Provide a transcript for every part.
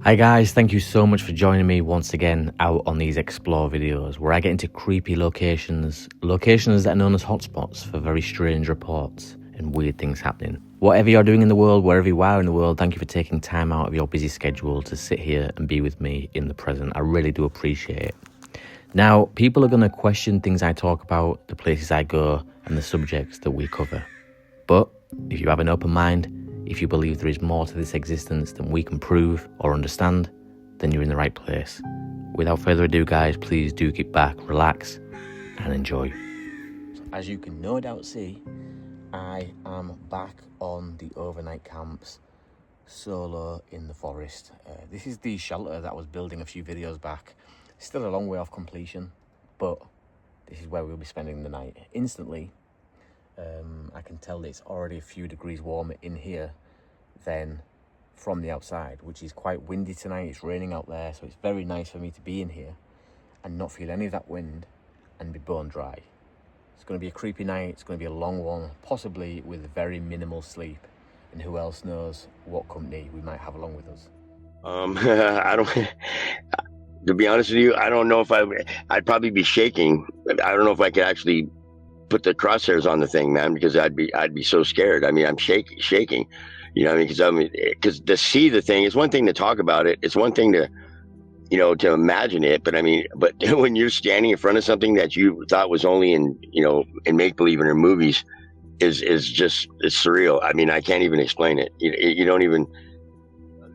Hi guys, thank you so much for joining me once again out on these explore videos where I get into creepy locations that are known as hotspots for very strange reports and weird things happening. Whatever you're doing in the world, wherever you are in the world, thank you for taking time out of your busy schedule to sit here and be with me in the present. I really do appreciate it. Now, people are going to question things I talk about, the places I go, and the subjects that we cover. But if you have an open mind, if you believe there is more to this existence than we can prove or understand, then you're in the right place. Without further ado, guys, please do get back, relax, and enjoy. As you can no doubt see, I am back on the overnight camps, solo in the forest. This is the shelter that I was building a few videos back. Still a long way off completion, but this is where we'll be spending the night. Instantly, I can tell that it's already a few degrees warmer in here than from the outside, which is quite windy tonight. It's raining out there, so it's very nice for me to be in here and not feel any of that wind and be bone dry. It's going to be a creepy night. It's going to be a long one, possibly with very minimal sleep, and who else knows what company we might have along with us. I don't. To be honest with you, I don't know if I'd probably be shaking. I don't know if I could actually put the crosshairs on the thing, man, because I'd be so scared. I mean, I'm shaking. You know what I mean? Because to see the thing is one thing, to talk about it, it's one thing to, to imagine it. But when you're standing in front of something that you thought was only in make believe in movies, it's surreal. I mean, I can't even explain it. You don't even.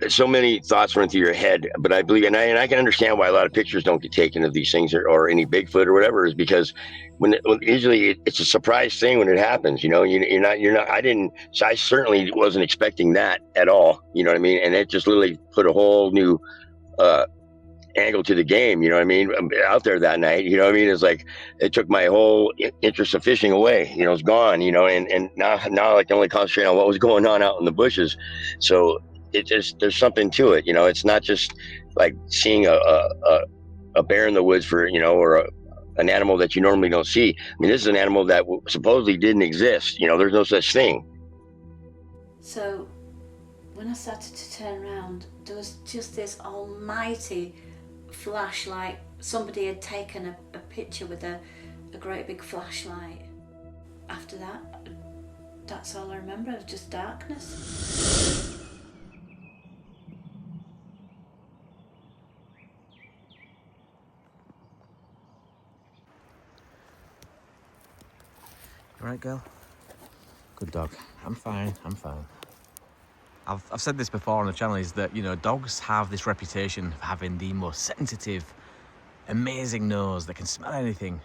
So many thoughts run through your head, but I believe, and I can understand why a lot of pictures don't get taken of these things or any Bigfoot or whatever, is because when usually it's a surprise thing when it happens. You're not. I certainly wasn't expecting that at all. You know what I mean? And it just literally put a whole new angle to the game. You know what I mean? Out there that night. You know what I mean? It's like it took my whole interest of fishing away. It's gone. And now I can only concentrate on what was going on out in the bushes. So. There's something to it, it's not just like seeing a bear in the woods or an animal that you normally don't see. I mean, this is an animal that supposedly didn't exist. There's no such thing. So when I started to turn around, there was just this almighty flash, like somebody had taken a picture with a great big flashlight. After that, that's all I remember, it was just darkness. You right, girl? Good dog. I'm fine. I've said this before on the channel, is that, dogs have this reputation of having the most sensitive, amazing nose that can smell anything.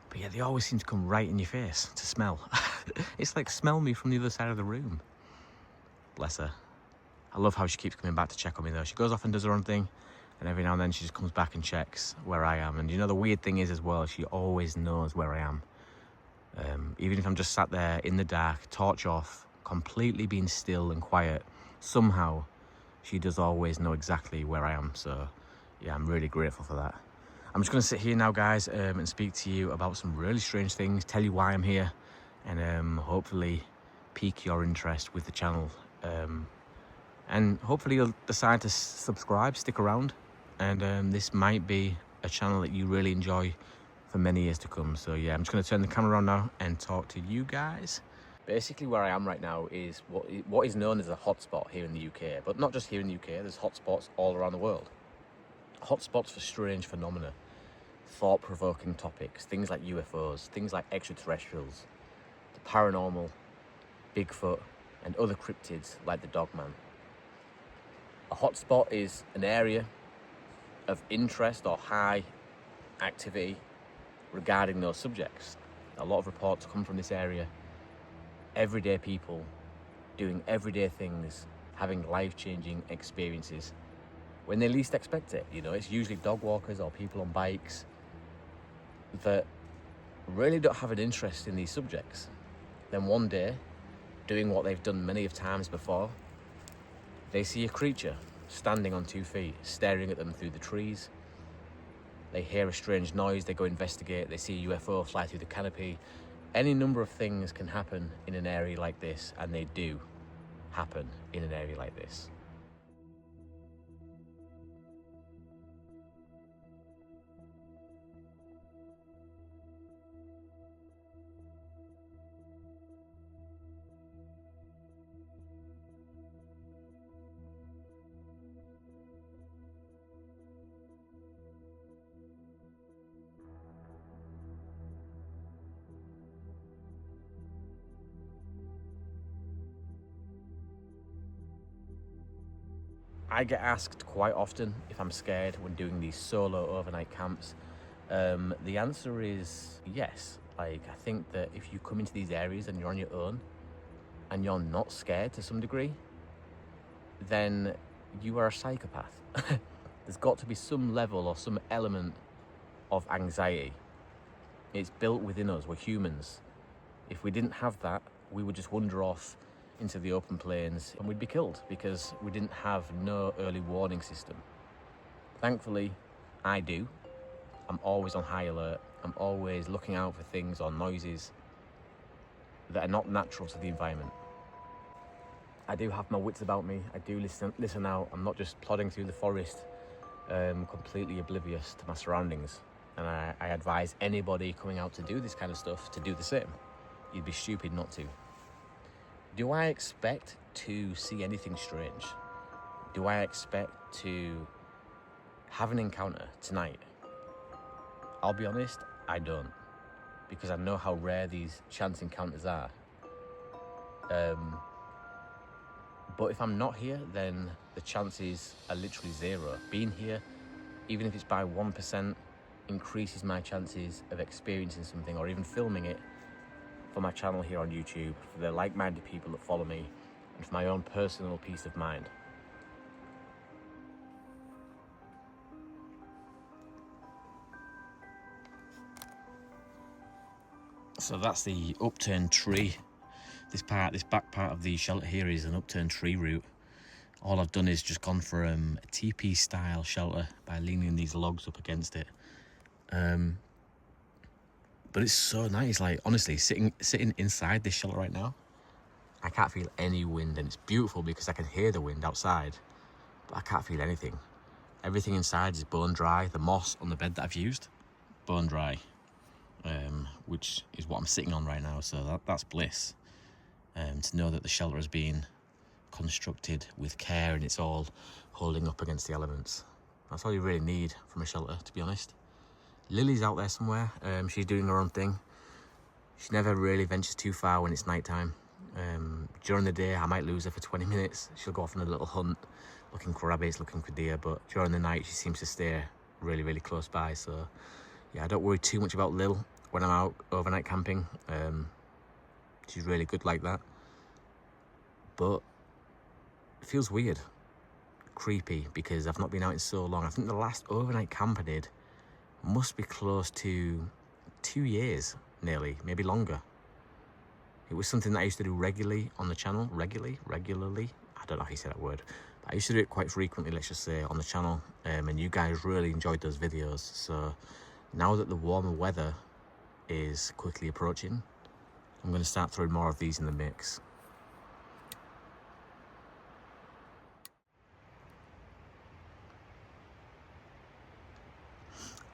But yeah, they always seem to come right in your face to smell. It's like, smell me from the other side of the room. Bless her. I love how she keeps coming back to check on me though. She goes off and does her own thing, and every now and then she just comes back and checks where I am. And the weird thing is as well, she always knows where I am. Even if I'm just sat there in the dark, torch off, completely being still and quiet, somehow she does always know exactly where I am. So yeah, I'm really grateful for that. I'm just going to sit here now, guys, and speak to you about some really strange things, tell you why I'm here, and hopefully pique your interest with the channel. And hopefully you'll decide to subscribe, stick around, and this might be a channel that you really enjoy for many years to come. So yeah, I'm just going to turn the camera on now and talk to you guys. Basically where I am right now is what is known as a hotspot here in the UK, but not just here in the UK, there's hotspots all around the world. Hotspots for strange phenomena, thought-provoking topics, things like UFOs, things like extraterrestrials, the paranormal, Bigfoot, and other cryptids like the Dogman. A hotspot is an area of interest or high activity regarding those subjects. A lot of reports come from this area. Everyday people doing everyday things, having life-changing experiences when they least expect it. It's usually dog walkers or people on bikes that really don't have an interest in these subjects. Then one day, doing what they've done many of times before, they see a creature standing on 2 feet, staring at them through the trees. They hear a strange noise, they go investigate, they see a UFO fly through the canopy. Any number of things can happen in an area like this, and they do happen in an area like this. I get asked quite often if I'm scared when doing these solo overnight camps. The answer is yes. Like, I think that if you come into these areas and you're on your own and you're not scared to some degree, then you are a psychopath. There's got to be some level or some element of anxiety. It's built within us. We're humans. If we didn't have that, we would just wander off into the open plains and we'd be killed because we didn't have no early warning system. Thankfully, I do. I'm always on high alert. I'm always looking out for things or noises that are not natural to the environment. I do have my wits about me. I do listen out. I'm not just plodding through the forest, completely oblivious to my surroundings. And I advise anybody coming out to do this kind of stuff to do the same. You'd be stupid not to. Do I expect to see anything strange? Do I expect to have an encounter tonight? I'll be honest, I don't. Because I know how rare these chance encounters are. But if I'm not here, then the chances are literally zero. Being here, even if it's by 1%, increases my chances of experiencing something or even filming it for my channel here on YouTube, for the like-minded people that follow me, and for my own personal peace of mind. So that's the upturned tree. This back part of the shelter here is an upturned tree root. All I've done is just gone for a teepee style shelter by leaning these logs up against it. But it's so nice, like honestly, sitting inside this shelter right now, I can't feel any wind, and it's beautiful because I can hear the wind outside, but I can't feel anything. Everything inside is bone dry. The moss on the bed that I've used, bone dry, which is what I'm sitting on right now, so that's bliss. To know that the shelter has been constructed with care and it's all holding up against the elements. That's all you really need from a shelter, to be honest. Lily's out there somewhere. She's doing her own thing. She never really ventures too far when it's nighttime. During the day, I might lose her for 20 minutes. She'll go off on a little hunt, looking for rabbits, looking for deer, but during the night, she seems to stay really, really close by. So yeah, I don't worry too much about Lil when I'm out overnight camping. She's really good like that. But it feels weird, creepy, because I've not been out in so long. I think the last overnight camp I did must be close to 2 years, nearly, maybe longer. It was something that I used to do regularly on the channel, regularly, I don't know how you say that word, but I used to do it quite frequently, let's just say, on the channel, and you guys really enjoyed those videos. So now that the warmer weather is quickly approaching, I'm going to start throwing more of these in the mix.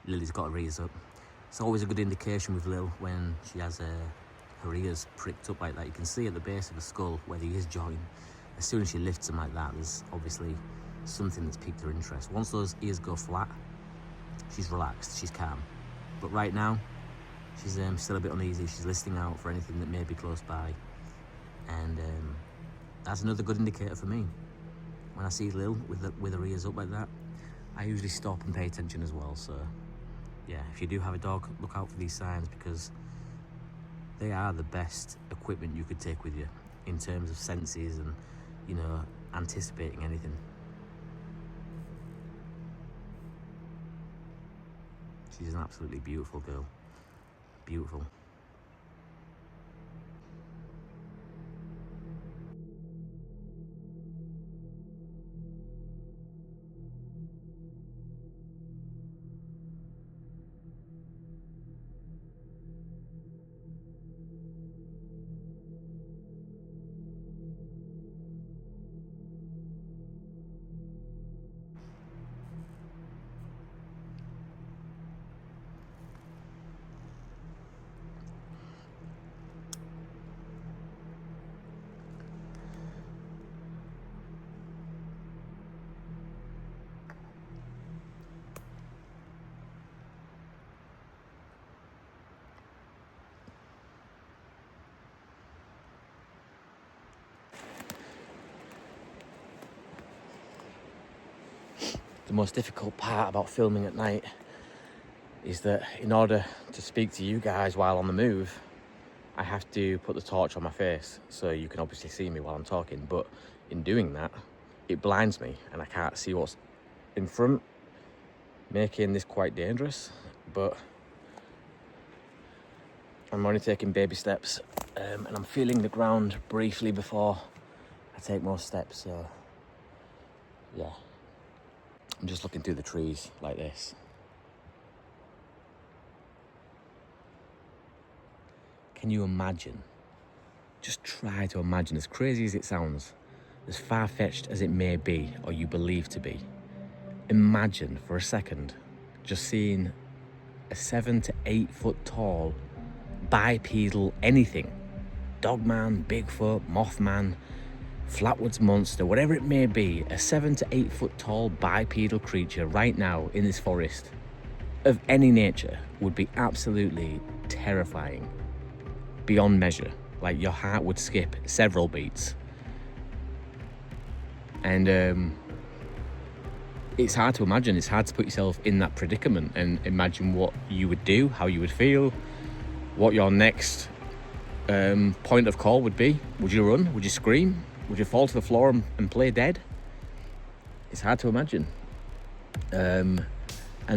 Lily's got her ears up. It's always a good indication with Lil when she has her ears pricked up like that. You can see at the base of the skull where the ears join. As soon as she lifts them like that, there's obviously something that's piqued her interest. Once those ears go flat, she's relaxed, she's calm. But right now, she's still a bit uneasy. She's listening out for anything that may be close by. And that's another good indicator for me. When I see Lil with her ears up like that, I usually stop and pay attention as well. So yeah, if you do have a dog, look out for these signs, because they are the best equipment you could take with you in terms of senses and, you know, anticipating anything. She's an absolutely beautiful girl. Beautiful. The most difficult part about filming at night is that in order to speak to you guys while on the move, I have to put the torch on my face so you can obviously see me while I'm talking, but in doing that, it blinds me and I can't see what's in front, making this quite dangerous, but I'm only taking baby steps, and I'm feeling the ground briefly before I take more steps, so yeah. I'm just looking through the trees like this. Can you imagine? Just try to imagine, as crazy as it sounds, as far-fetched as it may be, or you believe to be, imagine for a second just seeing a 7 to 8 foot tall bipedal anything, dogman, Bigfoot, Mothman, flatwoods monster, whatever it may be, a 7 to 8 foot tall bipedal creature right now in this forest of any nature would be absolutely terrifying beyond measure. Like, your heart would skip several beats. And it's hard to imagine. It's hard to put yourself in that predicament and imagine what you would do, how you would feel, what your next point of call would be. Would you run? Would you scream? Would you fall to the floor and play dead? It's hard to imagine. And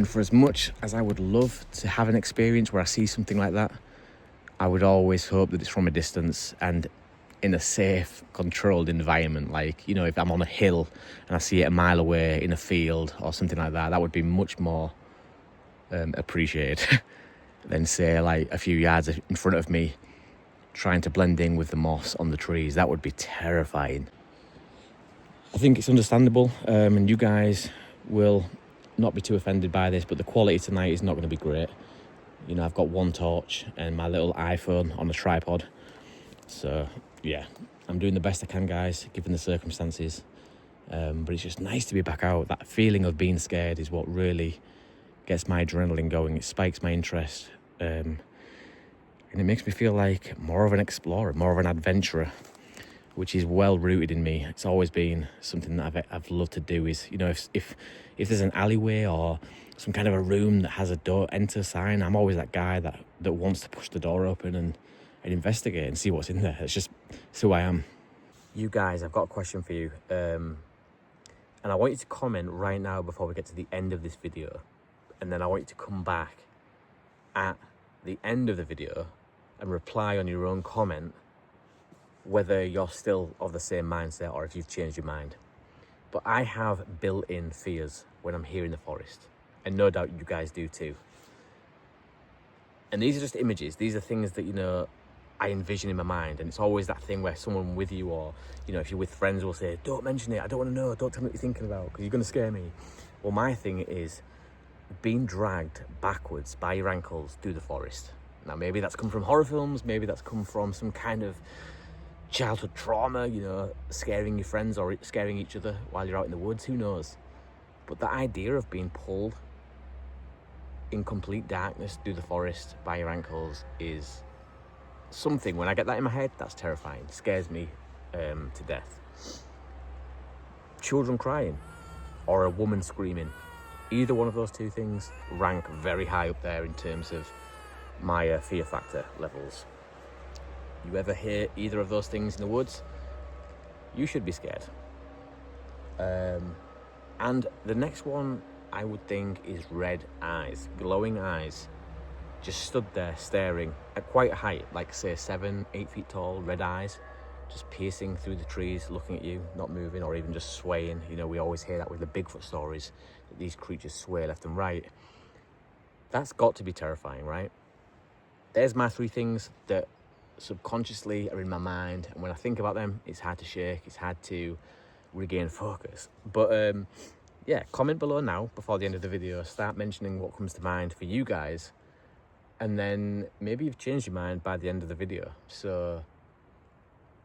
for as much as I would love to have an experience where I see something like that, I would always hope that it's from a distance and in a safe, controlled environment. Like, you know, if I'm on a hill and I see it a mile away in a field or something like that, that would be much more appreciated than, say, like a few yards in front of me trying to blend in with the moss on the trees. That would be terrifying. I think it's understandable, and you guys will not be too offended by this, but the quality tonight is not going to be great. You know, I've got one torch and my little iPhone on a tripod. So, yeah, I'm doing the best I can, guys, given the circumstances. But it's just nice to be back out. That feeling of being scared is what really gets my adrenaline going. It spikes my interest. And it makes me feel like more of an explorer, more of an adventurer, which is well rooted in me. It's always been something that I've loved to do. Is, you know, if there's an alleyway or some kind of a room that has a don't enter sign, I'm always that guy that wants to push the door open and investigate and see what's in there. It's who I am. You guys, I've got a question for you, and I want you to comment right now before we get to the end of this video, and then I want you to come back at the end of the video and reply on your own comment whether you're still of the same mindset or if you've changed your mind. But I have built-in fears when I'm here in the forest, and no doubt you guys do too. And these are just images. These are things that, you know, I envision in my mind, and it's always that thing where someone with you, or, you know, if you're with friends, will say, don't mention it, I don't want to know, don't tell me what you're thinking about because you're going to scare me. Well, my thing is being dragged backwards by your ankles through the forest. Now, maybe that's come from horror films, maybe that's come from some kind of childhood trauma, you know, scaring your friends or scaring each other while you're out in the woods, who knows. But the idea of being pulled in complete darkness through the forest by your ankles is something, when I get that in my head, that's terrifying. It scares me to death. Children crying or a woman screaming, either one of those two things rank very high up there in terms of my fear factor levels. You ever hear either of those things in the woods, you should be scared. And the next one I would think is red eyes, glowing eyes, just stood there staring at quite a height, like say 7, 8 feet tall, red eyes, just piercing through the trees, looking at you, not moving or even just swaying. You know, we always hear that with the Bigfoot stories, that these creatures sway left and right. That's got to be terrifying, right? There's my 3 things that subconsciously are in my mind, and when I think about them, it's hard to shake, it's hard to regain focus. But yeah, comment below now before the end of the video, start mentioning what comes to mind for you guys, and then maybe you've changed your mind by the end of the video. So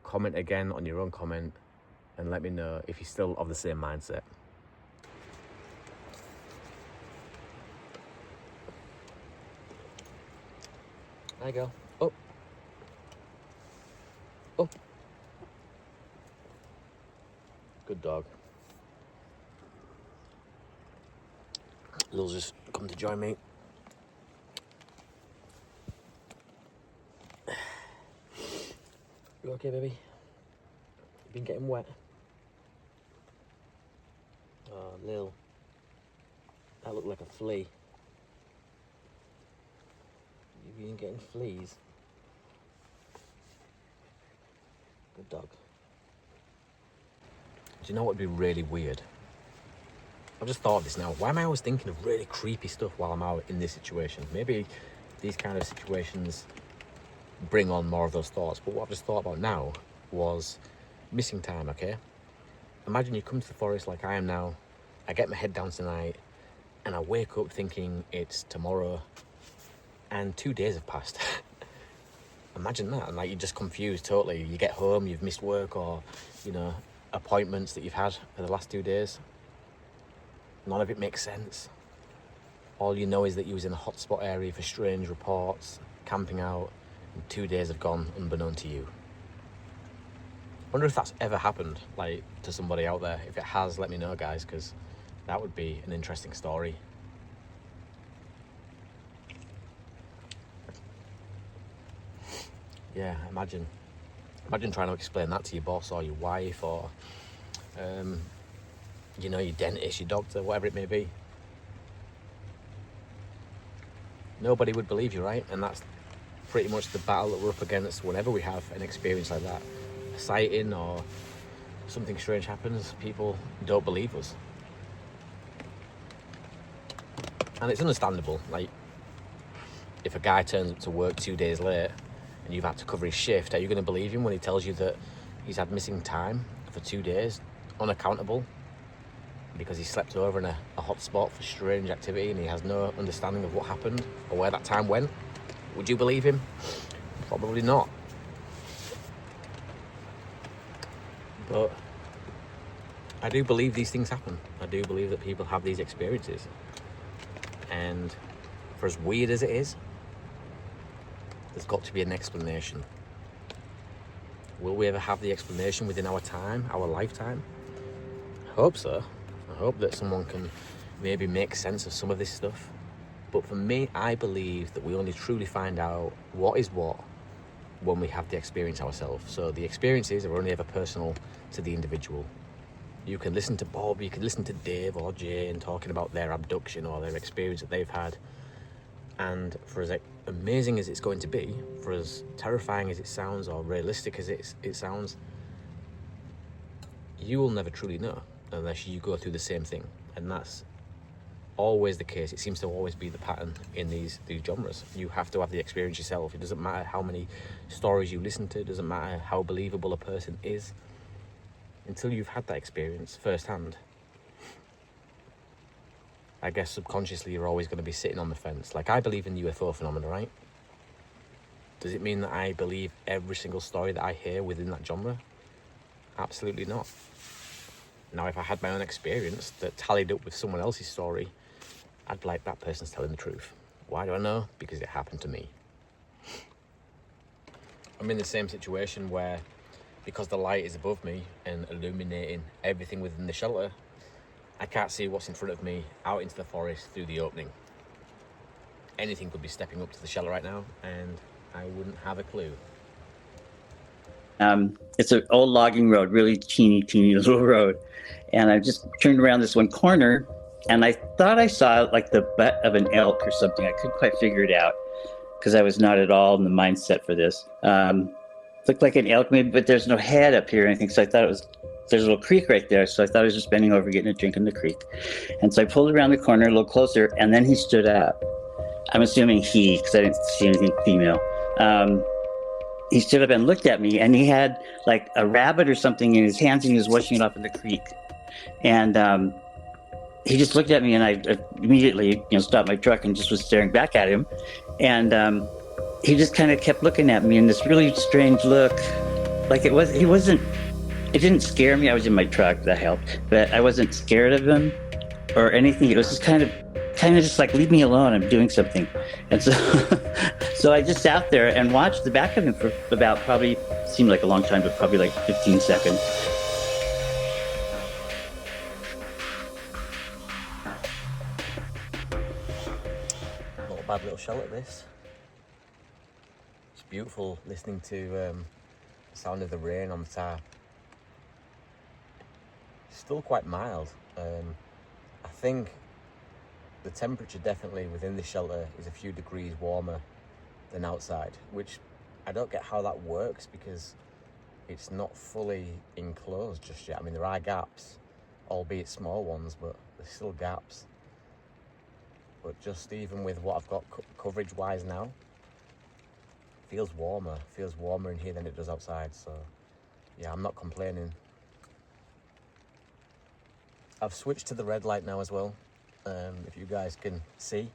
comment again on your own comment and let me know if you're still of the same mindset. There you go. Oh. Oh. Good dog. Lil's just come to join me. You okay, baby? You been getting wet? Oh, Lil. That looked like a flea. You been getting fleas? Good dog. Do you know what would be really weird? I've just thought of this now. Why am I always thinking of really creepy stuff while I'm out in this situation? Maybe these kind of situations bring on more of those thoughts. But what I've just thought about now was missing time, okay? Imagine you come to the forest like I am now. I get my head down tonight and I wake up thinking it's tomorrow and 2 days have passed. Imagine that. And like you're just confused totally. You get home, you've missed work or, you know, appointments that you've had for the last 2 days. None of it makes sense. All you know is that you was in a hotspot area for strange reports, camping out, and 2 days have gone unbeknown to you. Wonder if that's ever happened, like, to somebody out there. If it has, let me know, guys, because that would be an interesting story. Yeah, imagine trying to explain that to your boss or your wife or, you know, your dentist, your doctor, whatever it may be. Nobody would believe you, right? And that's pretty much the battle that we're up against whenever we have an experience like that. A sighting or something strange happens, people don't believe us. And it's understandable. Like, if a guy turns up to work 2 days late and you've had to cover his shift, are you going to believe him when he tells you that he's had missing time for 2 days, unaccountable, because he slept over in a hot spot for strange activity and he has no understanding of what happened or where that time went? Would you believe him? Probably not. But I do believe these things happen. I do believe that people have these experiences. And for as weird as it is, there's got to be an explanation. Will we ever have the explanation within our time, our lifetime? I hope so. I hope that someone can maybe make sense of some of this stuff. But for me, I believe that we only truly find out what is what when we have the experience ourselves. So the experiences are only ever personal to the individual. You can listen to Bob, you can listen to Dave or Jane talking about their abduction or their experience that they've had. And for as amazing as it's going to be, for as terrifying as it sounds or realistic as it sounds, you will never truly know unless you go through the same thing. And that's always the case. It seems to always be the pattern in these genres. You have to have the experience yourself. It doesn't matter how many stories you listen to, it doesn't matter how believable a person is, until you've had that experience firsthand. I guess subconsciously you're always going to be sitting on the fence. Like, I believe in UFO phenomena, right? Does it mean that I believe every single story that I hear within that genre? Absolutely not. Now, if I had my own experience that tallied up with someone else's story, I'd be like, that person's telling the truth. Why do I know? Because it happened to me. I'm in the same situation where, because the light is above me and illuminating everything within the shelter, I can't see what's in front of me out into the forest through the opening. Anything could be stepping up to the shelter right now and I wouldn't have a clue. It's an old logging road, really teeny little road. And I just turned around this one corner and I thought I saw like the butt of an elk or something. I couldn't quite figure it out because I was not at all in the mindset for this. Looked like an elk maybe, but there's no head up here or anything. So I thought there's a little creek right there. So I thought I was just bending over, getting a drink in the creek. And so I pulled around the corner a little closer and then he stood up. I'm assuming he, because I didn't see anything female. He stood up and looked at me and he had like a rabbit or something in his hands and he was washing it off in the creek. And he just looked at me and I immediately, stopped my truck and just was staring back at him. And he just kind of kept looking at me in this really strange look. Like it didn't scare me. I was in my truck, that helped. But I wasn't scared of him or anything. It was just kind of just like, leave me alone, I'm doing something. And so so I just sat there and watched the back of him for about, probably seemed like a long time, but probably like 15 seconds. bad little shelter, this. It's beautiful listening to the sound of the rain on the tap. It's still quite mild. I think the temperature definitely within this shelter is a few degrees warmer than outside, which I don't get how that works because it's not fully enclosed just yet. I mean, there are gaps, albeit small ones, but there's still gaps. But just even with what I've got coverage wise now, feels warmer in here than it does outside. So yeah, I'm not complaining. I've switched to the red light now as well. If you guys can see,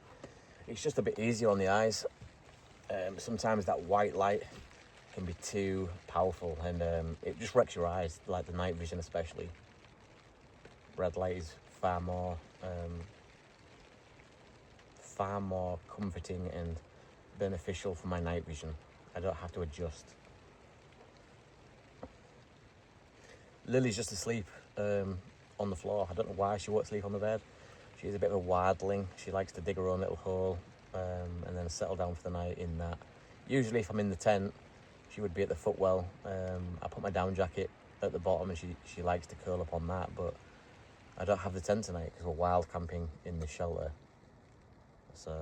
it's just a bit easier on the eyes. Sometimes that white light can be too powerful, and it just wrecks your eyes, like the night vision especially. Red light is far more comforting and beneficial for my night vision. I don't have to adjust. Lily's just asleep on the floor. I don't know why she won't sleep on the bed. She's a bit of a wildling. She likes to dig her own little hole and then settle down for the night in that. Usually if I'm in the tent, she would be at the footwell. I put my down jacket at the bottom and she likes to curl up on that, but I don't have the tent tonight because we're wild camping in the shelter. So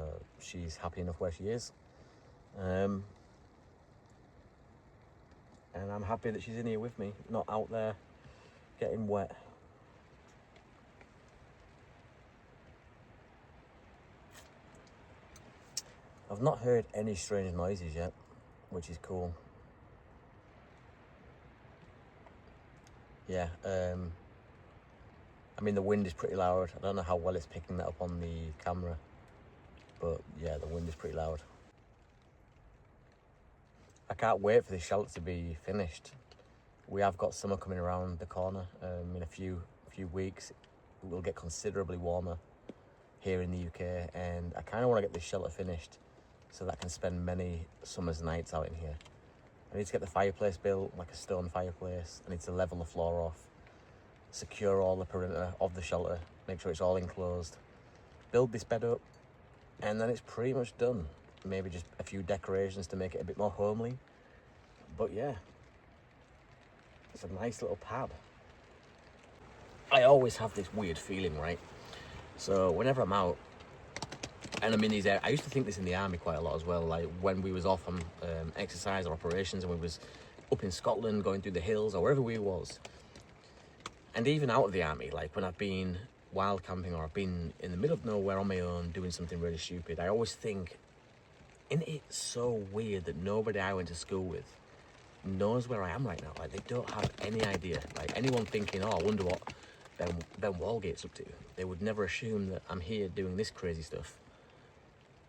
she's happy enough where she is. And I'm happy that she's in here with me, not out there getting wet. I've not heard any strange noises yet, which is cool. Yeah, I mean the wind is pretty loud. I don't know how well it's picking that up on the camera, but yeah, the wind is pretty loud. I can't wait for this shelter to be finished. We have got summer coming around the corner. In a few weeks, it will get considerably warmer here in the UK, and I kind of want to get this shelter finished so that I can spend many summer's nights out in here. I need to get the fireplace built, like a stone fireplace. I need to level the floor off, secure all the perimeter of the shelter, make sure it's all enclosed, build this bed up, and then it's pretty much done. Maybe just a few decorations to make it a bit more homely. But yeah, it's a nice little pad. I always have this weird feeling, right? So whenever I'm out and I'm in these areas, I used to think this in the army quite a lot as well, like when we was off on exercise or operations and we was up in Scotland going through the hills or wherever we was. And even out of the army, like when I've been wild camping or I've been in the middle of nowhere on my own doing something really stupid, I always think, isn't it so weird that nobody I went to school with knows where I am right now? Like they don't have any idea. Like anyone thinking, oh, I wonder what Ben Walgate's up to. They would never assume that I'm here doing this crazy stuff.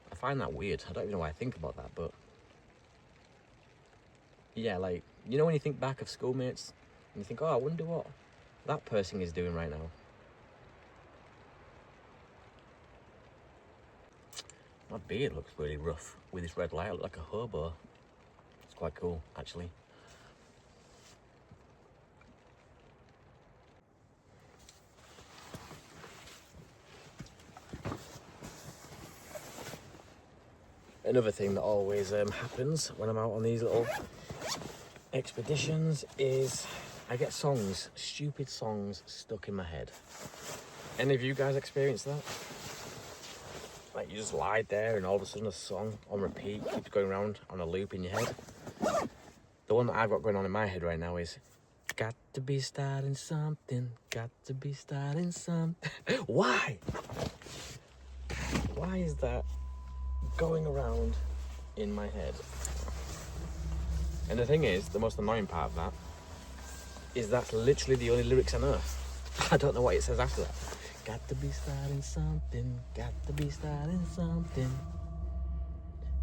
I find that weird. I don't even know why I think about that, but yeah, like, you know when you think back of schoolmates and you think, oh, I wonder what that person is doing right now. My beard looks really rough with this red light. I look like a hobo. It's quite cool, actually. Another thing that always happens when I'm out on these little expeditions is I get songs, stupid songs stuck in my head. Any of you guys experience that? Like you just lie there and all of a sudden a song on repeat keeps going around on a loop in your head. The one that I've got going on in my head right now is got to be starting something, got to be starting something. Why? Why is that going around in my head? And the thing is, the most annoying part of that is that's literally the only lyrics I know. I don't know what it says after that. Got to be starting something, got to be starting something.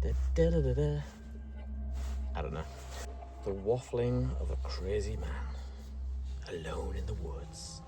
Da, da, da, da, da. I don't know. The waffling of a crazy man, alone in the woods.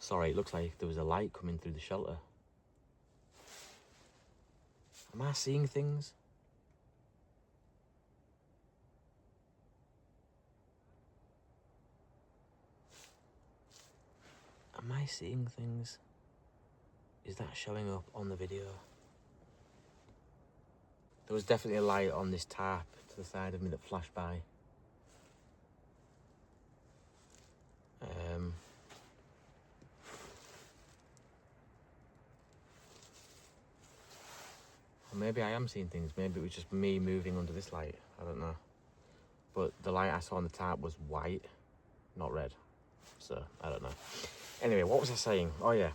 Sorry, it looks like there was a light coming through the shelter. Am I seeing things? Am I seeing things? Is that showing up on the video? There was definitely a light on this tarp to the side of me that flashed by. Or maybe I am seeing things. Maybe it was just me moving under this light. I don't know. But the light I saw on the tarp was white, not red. So, I don't know. Anyway, what was I saying? Oh yeah,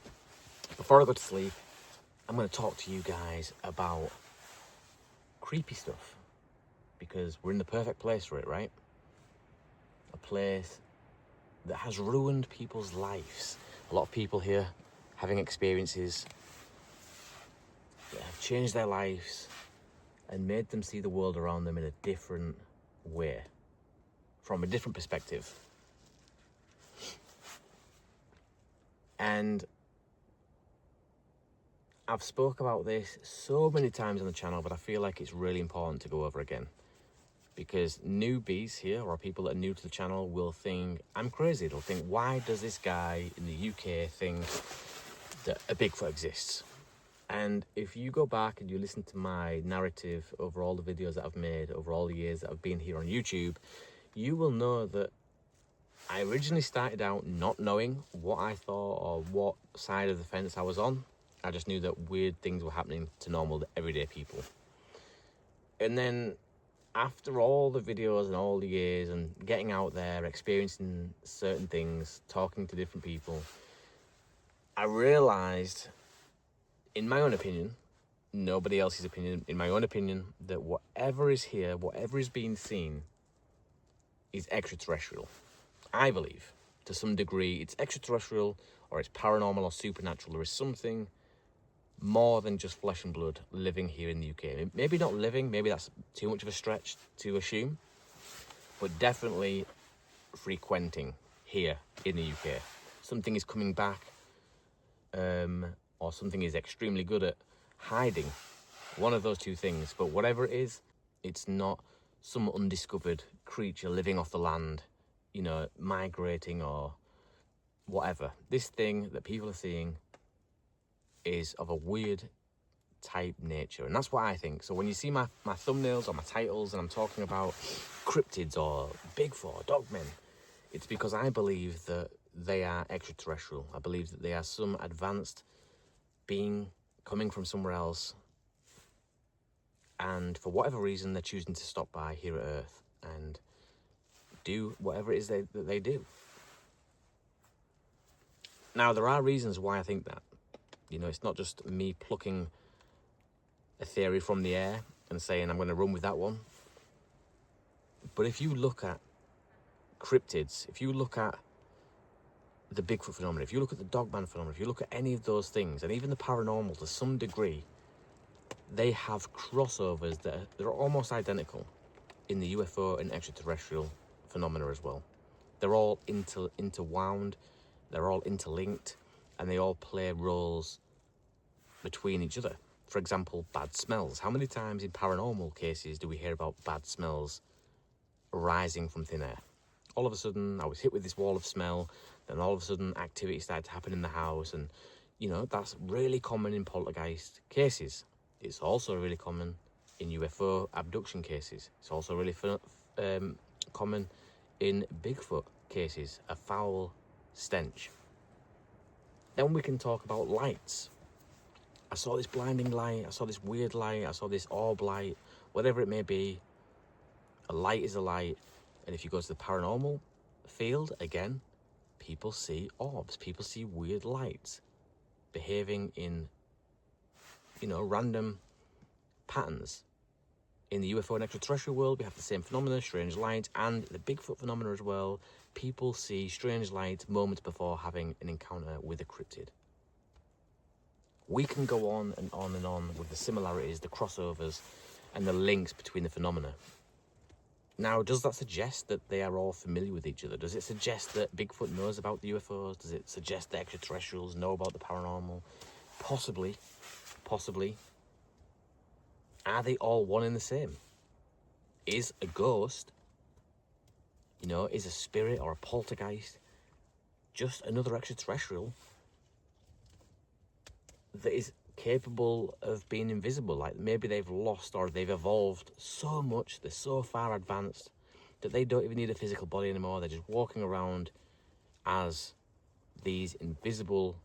before I go to sleep, I'm going to talk to you guys about creepy stuff. Because we're in the perfect place for it, right? A place that has ruined people's lives. A lot of people here having experiences that have changed their lives and made them see the world around them in a different way, from a different perspective. And I've spoke about this so many times on the channel, but I feel like it's really important to go over again. Because newbies here, or people that are new to the channel, will think I'm crazy. They'll think, why does this guy in the UK think that a Bigfoot exists? And if you go back and you listen to my narrative over all the videos that I've made, over all the years that I've been here on YouTube, you will know that I originally started out not knowing what I thought or what side of the fence I was on. I just knew that weird things were happening to normal, everyday people. And then after all the videos and all the years and getting out there, experiencing certain things, talking to different people, I realised, in my own opinion, nobody else's opinion, in my own opinion, that whatever is here, whatever is being seen, is extraterrestrial. I believe, to some degree, it's extraterrestrial or it's paranormal or supernatural. There is something more than just flesh and blood living here in the UK. Maybe not living, maybe that's too much of a stretch to assume, but definitely frequenting here in the UK. Something is coming back, or something is extremely good at hiding. One of those two things, but whatever it is, it's not some undiscovered creature living off the land, you know, migrating or whatever. This thing that people are seeing is of a weird type nature, and that's what I think. So when you see my thumbnails or my titles and I'm talking about cryptids or Bigfoot or dogmen, it's because I believe that they are extraterrestrial. I believe that they are some advanced being coming from somewhere else, and for whatever reason they're choosing to stop by here at Earth and do whatever it is that they do. Now, there are reasons why I think that. You know, it's not just me plucking a theory from the air and saying I'm going to run with that one. But if you look at cryptids, if you look at the Bigfoot phenomenon, if you look at the dogman phenomenon, if you look at any of those things, and even the paranormal to some degree, they have crossovers that they're almost identical in the UFO and extraterrestrial phenomena as well. They're all interwound, they're all interlinked, and they all play roles between each other. For example, bad smells. How many times in paranormal cases do we hear about bad smells rising from thin air? All of a sudden, I was hit with this wall of smell, then all of a sudden, activity started to happen in the house, and, you know, that's really common in poltergeist cases. It's also really common in UFO abduction cases. It's also really common in Bigfoot cases, a foul stench. Then we can talk about lights. I saw this blinding light, I saw this weird light, I saw this orb light, whatever it may be. A light is a light. And if you go to the paranormal field, again, people see orbs, people see weird lights behaving in, you know, random patterns. In the UFO and extraterrestrial world, we have the same phenomena, strange lights, and the Bigfoot phenomena as well. People see strange lights moments before having an encounter with a cryptid. We can go on and on and on with the similarities, the crossovers, and the links between the phenomena. Now, does that suggest that they are all familiar with each other? Does it suggest that Bigfoot knows about the UFOs? Does it suggest that extraterrestrials know about the paranormal? Possibly. Possibly. Are they all one and the same? Is a ghost, is a spirit or a poltergeist just another extraterrestrial that is capable of being invisible? Like maybe they've lost or they've evolved so much, they're so far advanced that they don't even need a physical body anymore. They're just walking around as these invisible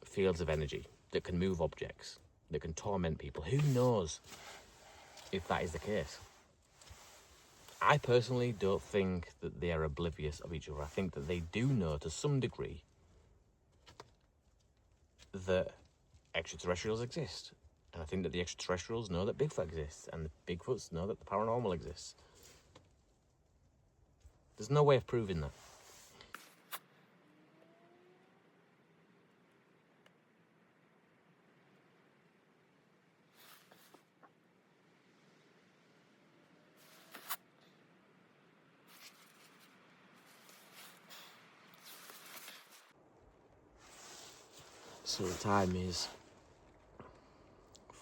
fields of energy that can move objects, that can torment people. Who knows if that is the case? I personally don't think that they are oblivious of each other. I think that they do know to some degree that extraterrestrials exist. And I think that the extraterrestrials know that Bigfoot exists, and the Bigfoots know that the paranormal exists. There's no way of proving that. So the time is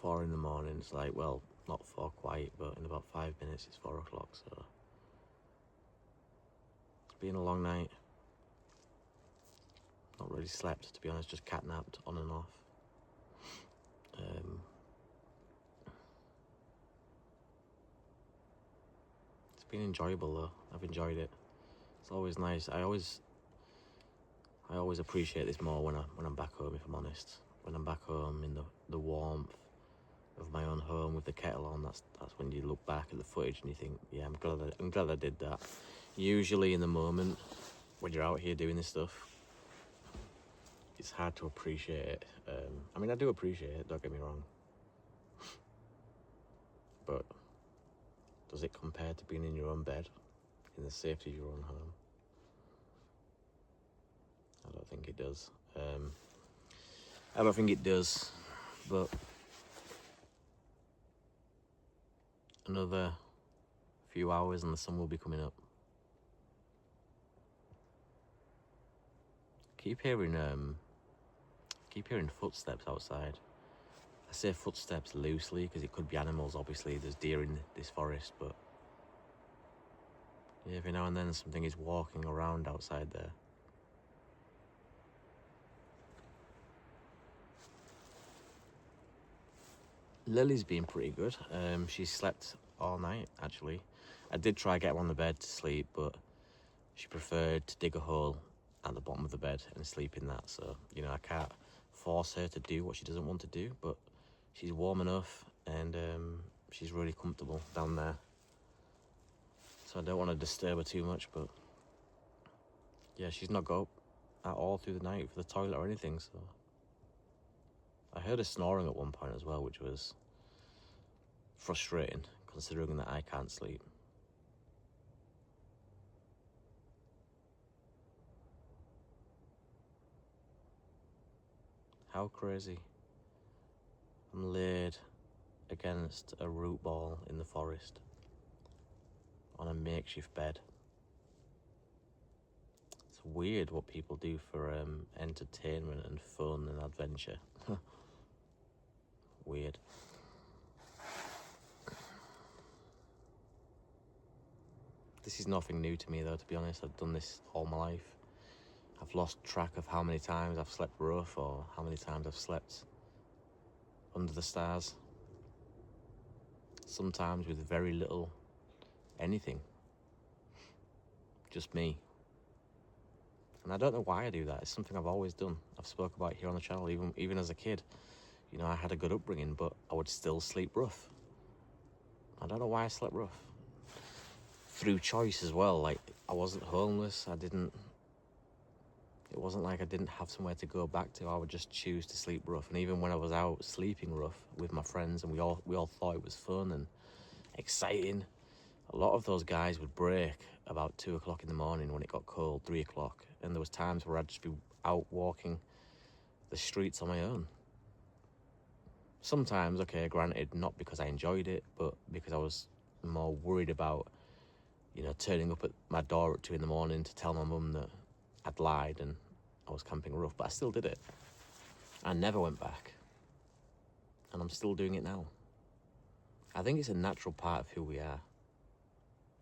4 in the morning. It's like, well, not 4 quite, but in about 5 minutes it's 4 o'clock, so it's been a long night. Not really slept, to be honest, just catnapped on and off. It's been enjoyable though. I've enjoyed it. It's always nice. I always appreciate this more when I'm back home, if I'm honest. When I'm back home in the warmth of my own home with the kettle on, that's when you look back at the footage and you think, yeah, I'm glad I did that. Usually in the moment when you're out here doing this stuff, it's hard to appreciate it. I mean, I do appreciate it, don't get me wrong. But does it compare to being in your own bed, in the safety of your own home? I don't think it does. I don't think it does, but another few hours and the sun will be coming up. Keep hearing footsteps outside. I say footsteps loosely because it could be animals, obviously. There's deer in this forest, but yeah, every now and then something is walking around outside there. Lily's been pretty good. She slept all night, actually. I did try to get her on the bed to sleep, but she preferred to dig a hole at the bottom of the bed and sleep in that. So, I can't force her to do what she doesn't want to do, but she's warm enough and she's really comfortable down there. So I don't want to disturb her too much, but yeah, she's not got up at all through the night for the toilet or anything, so. I heard her snoring at one point as well, which was frustrating, considering that I can't sleep. How crazy. I'm laid against a root ball in the forest on a makeshift bed. It's weird what people do for entertainment and fun and adventure. Weird. This is nothing new to me though, to be honest. I've done this all my life. I've lost track of how many times I've slept rough or how many times I've slept under the stars. Sometimes with very little anything. Just me. And I don't know why I do that. It's something I've always done. I've spoke about it here on the channel, even as a kid. I had a good upbringing, but I would still sleep rough. I don't know why I slept rough. Through choice as well. Like, I wasn't homeless. It wasn't like I didn't have somewhere to go back to. I would just choose to sleep rough. And even when I was out sleeping rough with my friends and we all thought it was fun and exciting, a lot of those guys would break about 2 o'clock in the morning when it got cold, 3 o'clock. And there was times where I'd just be out walking the streets on my own. Sometimes, okay, granted, not because I enjoyed it, but because I was more worried about you know, turning up at my door at 2 in the morning to tell my mum that I'd lied and I was camping rough, but I still did it. I never went back. And I'm still doing it now. I think it's a natural part of who we are.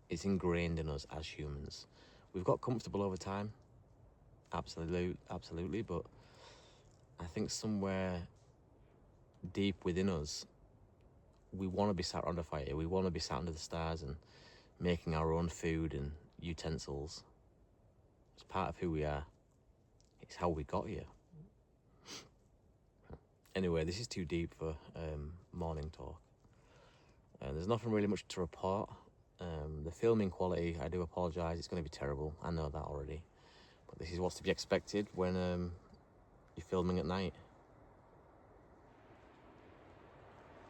It's ingrained in us as humans. We've got comfortable over time, absolutely, but I think somewhere deep within us, we want to be sat around a fire. We want to be sat under the stars and making our own food and utensils. It's part of who we are. It's how we got here. Anyway, this is too deep for morning talk. There's nothing really much to report. The filming quality, I do apologise, it's going to be terrible. I know that already. But this is what's to be expected when you're filming at night.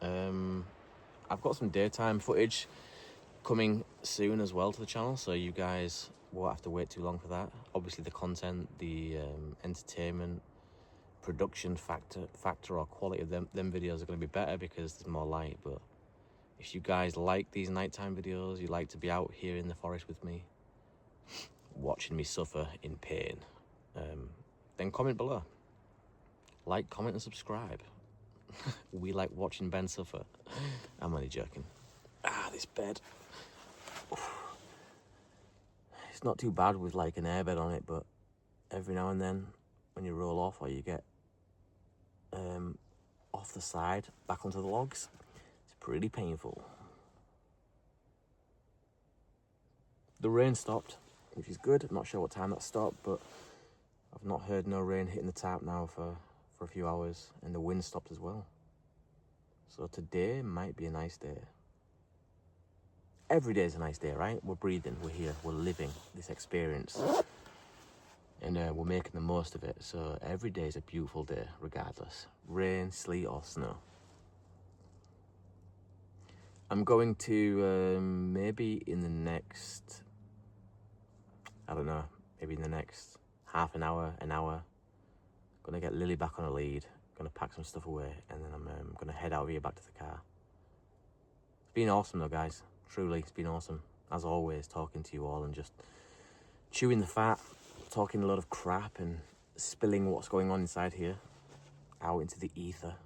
I've got some daytime footage coming soon as well to the channel, so you guys won't have to wait too long for that. Obviously the content, the entertainment, production factor or quality of them videos are going to be better because there's more light. But if you guys like these nighttime videos, you like to be out here in the forest with me, watching me suffer in pain, then comment below. Like, comment and subscribe. We like watching Ben suffer. I'm only joking. This bed. It's not too bad with like an airbed on it, but every now and then when you roll off or you get off the side back onto the logs, it's pretty painful. The rain stopped, which is good. I'm not sure what time that stopped, but I've not heard no rain hitting the tap now for a few hours, and the wind stopped as well. So today might be a nice day. Every day is a nice day, right? We're breathing, we're here, we're living this experience, and we're making the most of it. So every day is a beautiful day, regardless. Rain, sleet or snow. I'm going to maybe in the next, I don't know, maybe in the next half an hour, gonna get Lily back on a lead, gonna pack some stuff away, and then I'm gonna head out here back to the car. It's been awesome though, guys. Truly, it's been awesome. As always, talking to you all and just chewing the fat, talking a lot of crap and spilling what's going on inside here out into the ether.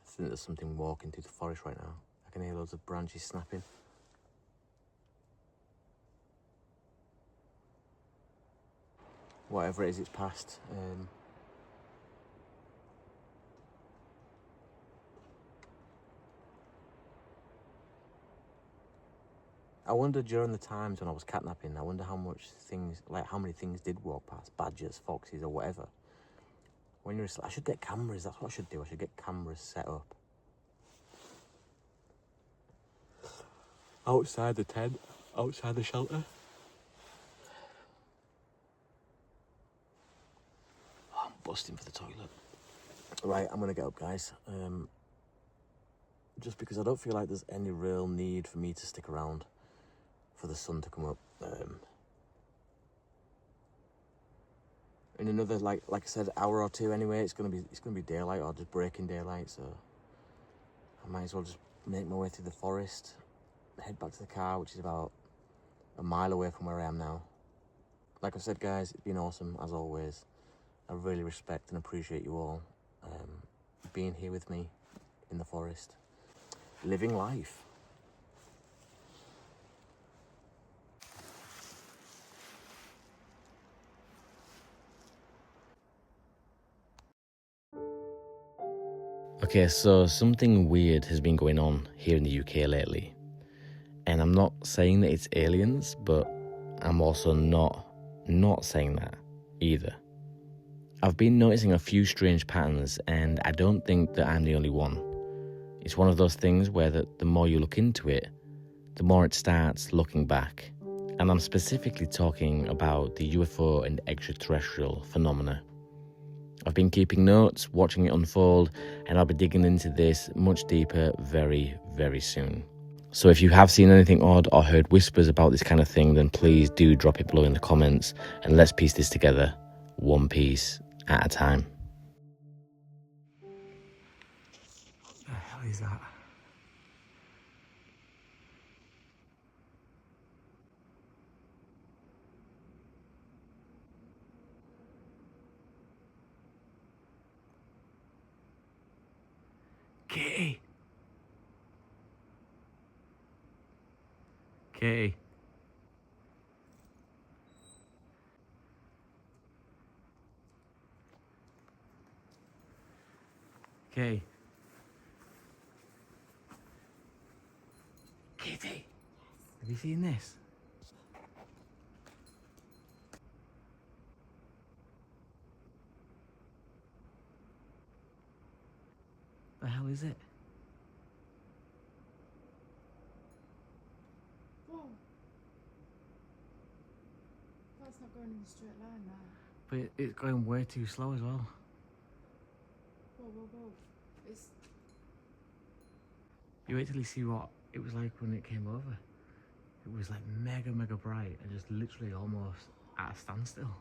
I think there's something walking through the forest right now. I can hear loads of branches snapping. Whatever it is, it's past. I wonder during the times when I was catnapping, I wonder how many things did walk past, badgers, foxes or whatever. When you're asleep, I should get cameras, that's what I should do. I should get cameras set up. Outside the tent, outside the shelter. Oh, I'm busting for the toilet. Right, I'm gonna get up, guys. Just because I don't feel like there's any real need for me to stick around for the sun to come up. In another like I said, hour or two anyway, it's gonna be daylight or just breaking daylight, so I might as well just make my way through the forest, head back to the car, which is about a mile away from where I am now. Like I said, guys, it's been awesome as always. I really respect and appreciate you all being here with me in the forest, living life. Okay, so something weird has been going on here in the UK lately. And I'm not saying that it's aliens, but I'm also not saying that either. I've been noticing a few strange patterns, and I don't think that I'm the only one. It's one of those things where the more you look into it, the more it starts looking back. And I'm specifically talking about the UFO and extraterrestrial phenomena. I've been keeping notes, watching it unfold, and I'll be digging into this much deeper very, very soon. So if you have seen anything odd or heard whispers about this kind of thing, then please do drop it below in the comments and let's piece this together. one piece at a time. What the hell is that? Kitty! Kitty. Kitty. Kitty! Have you seen this? The hell is it? Whoa. That's not going in a straight line now. But it's going way too slow as well. Whoa, whoa, whoa. It's... You wait till you see what it was like when it came over. It was like mega bright and just literally almost at a standstill.